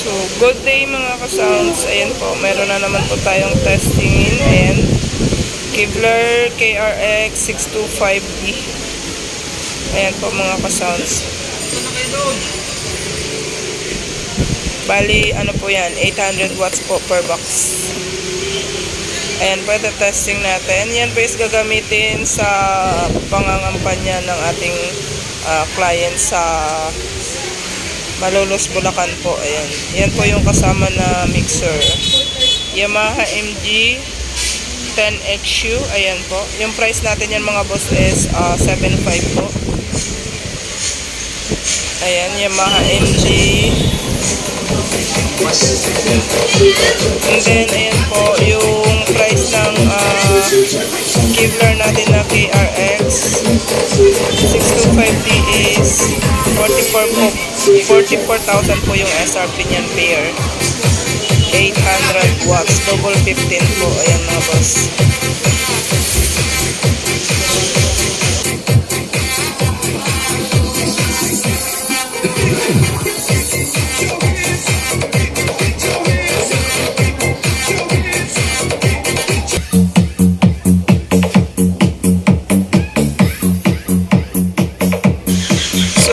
So, good day mga ka-sounds. Ayan po, meron na naman po tayong testingin. Ayan, Kevler KRX-625D. Ayan po mga ka-sounds. Bali, ano po yan, 800 watts po per box. Ayan po, ito testing natin. Yan po is gagamitin sa pangangampanya ng ating client sa Malolos, Bulacan po. Ayan. Yan po yung kasama na mixer. Yamaha MG 10XU. Ayan po. Yung price natin yan mga boss is 7.5 po. Ayan. Yamaha MG. And then, ayan po, yung price ng Kevler natin na KRX 625D is 44,000 po yung SRP niyan pair. 800 watts, double 15 po. Ayan mga boss.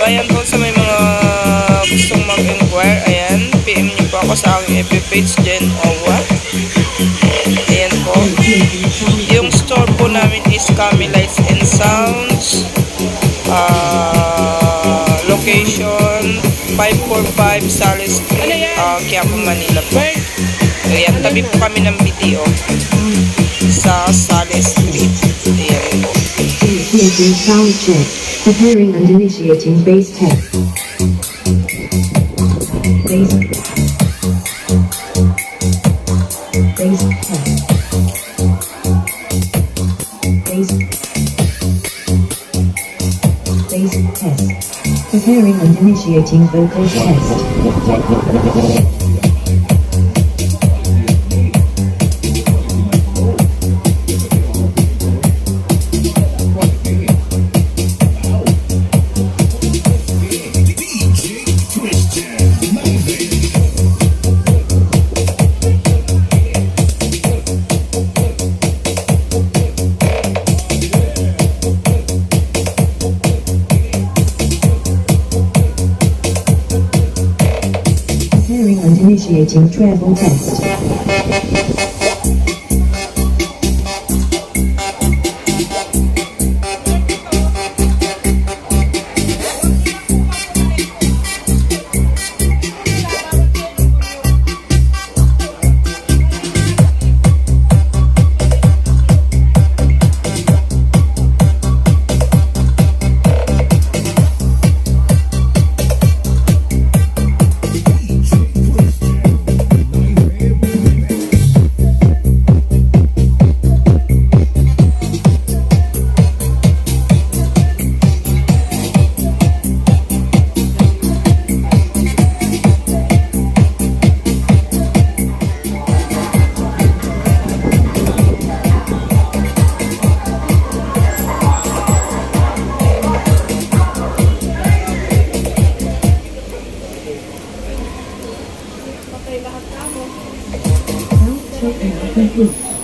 Ayan po, sa may mga gustong mag-inquire, ayan, PM nyo po ako sa aking FB page, Jhen. Ayan po. Yung store po namin is Kami Lights and Sounds. Location 545 Salis Street, Quiapo, Manila po. Ayan, tabi po kami ng BTO sa Salis Street. Ayan po. Sound check. Preparing and initiating bass test. Bass test. Bass test. Preparing and initiating vocal test. Initiating treble test.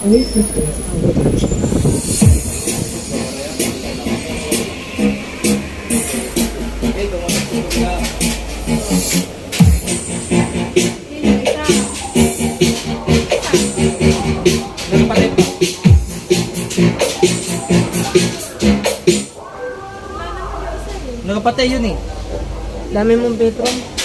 All systems are attached. Nakapatay yun eh. Dami mong bedroom.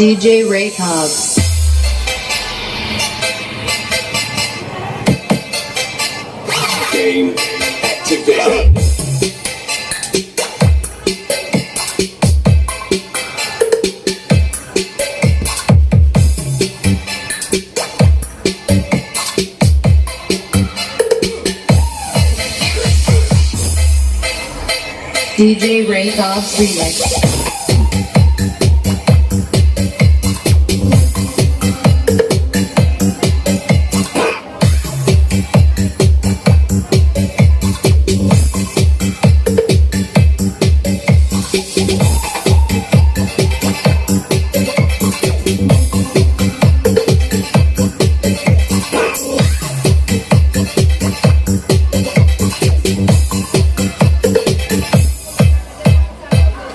DJ Ray Cobbs. Game activated. DJ Ray Cobbs Remix.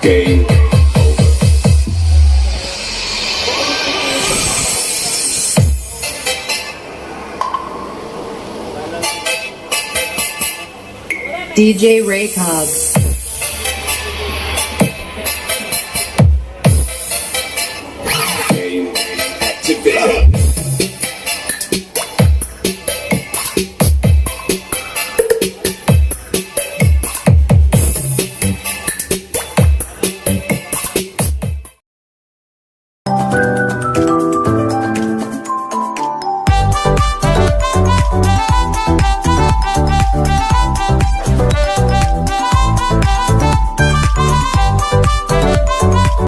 Game over. DJ Ray Cobbs.